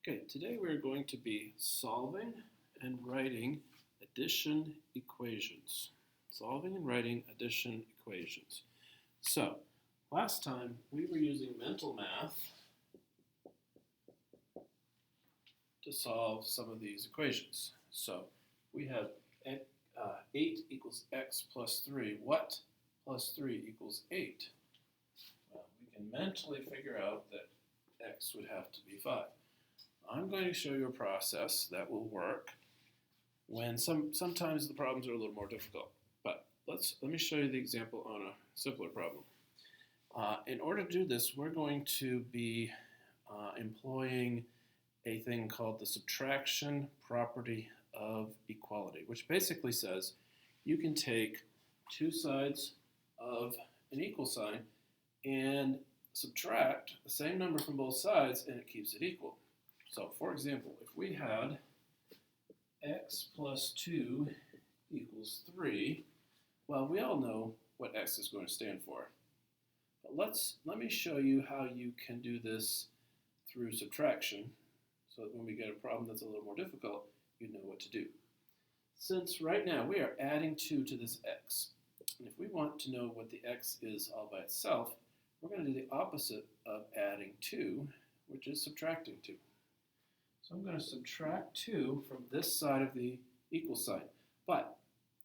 Okay, today we're going to be solving and writing addition equations. Solving and writing addition equations. So, last time we were using mental math to solve some of these equations. So, we have 8 equals x plus 3. What plus 3 equals 8? Well, we can mentally figure out that x would have to be 5. I'm going to show you a process that will work when sometimes the problems are a little more difficult. But let me show you the example on a simpler problem. In order to do this, we're going to be employing a thing called the subtraction property of equality, which basically says you can take two sides of an equal sign and subtract the same number from both sides, and it keeps it equal. So, for example, if we had x plus 2 equals 3, well, we all know what x is going to stand for. But let me show you how you can do this through subtraction, so that when we get a problem that's a little more difficult, you know what to do. Since right now we are adding 2 to this x, and if we want to know what the x is all by itself, we're going to do the opposite of adding 2, which is subtracting 2. So I'm going to subtract 2 from this side of the equal sign. But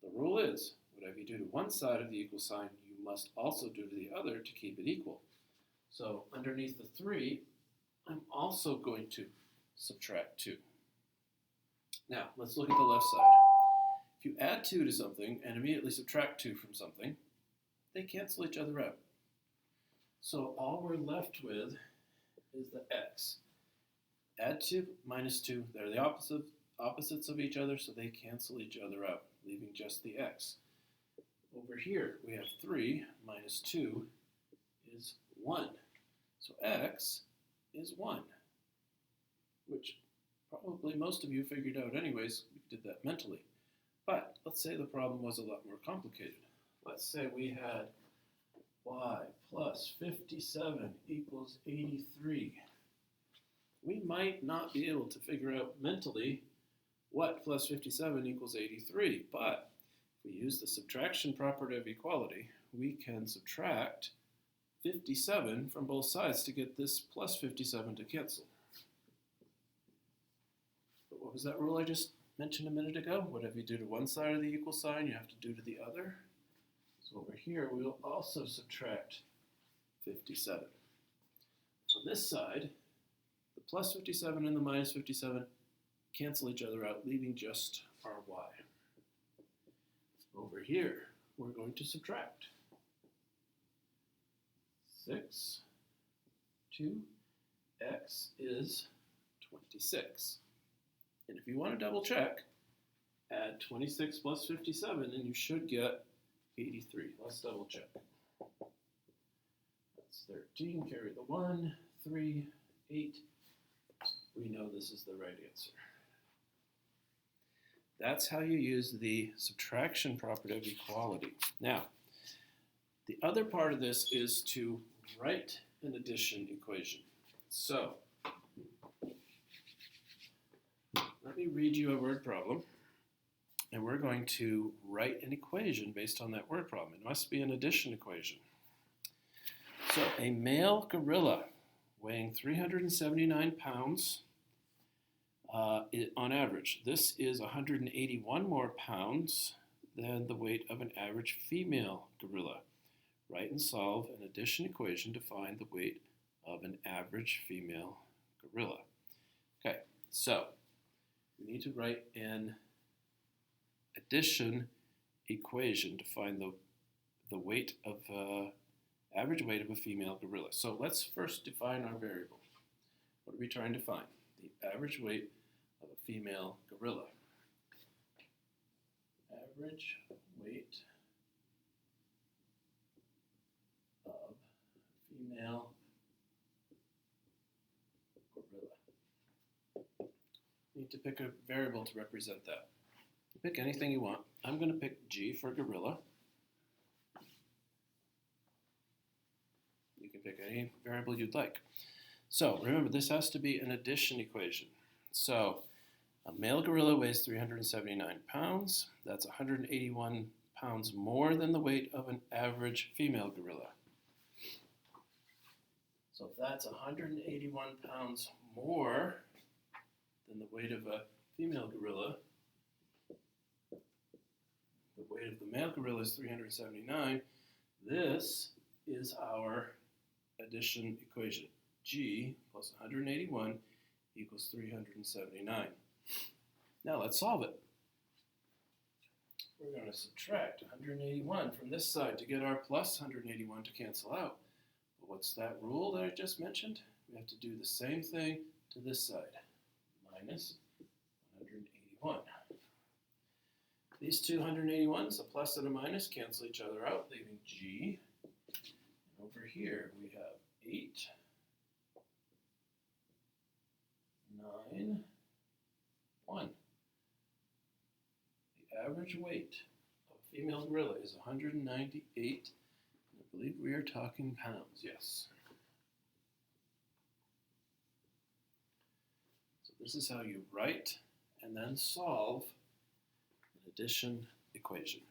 the rule is, whatever you do to one side of the equal sign, you must also do to the other to keep it equal. So underneath the 3, I'm also going to subtract 2. Now, let's look at the left side. If you add 2 to something and immediately subtract 2 from something, they cancel each other out. So all we're left with is the x. Add 2 minus 2, they're the opposites of each other, so they cancel each other out, leaving just the x. Over here, we have 3 minus 2 is 1. So x is 1, which probably most of you figured out anyways. We did that mentally. But let's say the problem was a lot more complicated. Let's say we had y plus 57 equals 83. We might not be able to figure out mentally what plus 57 equals 83, but if we use the subtraction property of equality, we can subtract 57 from both sides to get this plus 57 to cancel. But what was that rule I just mentioned a minute ago? Whatever you do to one side of the equal sign, you have to do to the other. So over here, we'll also subtract 57. On this side, the plus 57 and the minus 57 cancel each other out, leaving just our y. Over here, we're going to subtract 6, 2, x is 26. And if you want to double check, add 26 plus 57 and you should get 83. Let's double check. That's 13, carry the 1, 3, 8. We know this is the right answer. That's how you use the subtraction property of equality. Now, the other part of this is to write an addition equation. So, let me read you a word problem, and we're going to write an equation based on that word problem. It must be an addition equation. So, a male gorilla weighing 379 pounds on average. This is 181 more pounds than the weight of an average female gorilla. Write and solve an addition equation to find the weight of an average female gorilla. Okay, so we need to write an addition equation to find the weight of average weight of a female gorilla. So let's first define our variable. What are we trying to find? The average weight of a female gorilla. Average weight of female gorilla. You need to pick a variable to represent that. Pick anything you want. I'm going to pick G for gorilla. You can pick any variable you'd like. So remember, this has to be an addition equation. So a male gorilla weighs 379 pounds. That's 181 pounds more than the weight of an average female gorilla. So if that's 181 pounds more than the weight of a female gorilla, the weight of the male gorilla is 379, this is our addition equation. G plus 181 equals 379. Now let's solve it. We're going to subtract 181 from this side to get our plus 181 to cancel out. But what's that rule that I just mentioned? We have to do the same thing to this side. Minus 181. These two 181s, a plus and a minus, cancel each other out, leaving G. And over here we have 8, 9, 1. The average weight of a female gorilla is 198. I believe we are talking pounds, yes. So this is how you write and then solve an addition equation.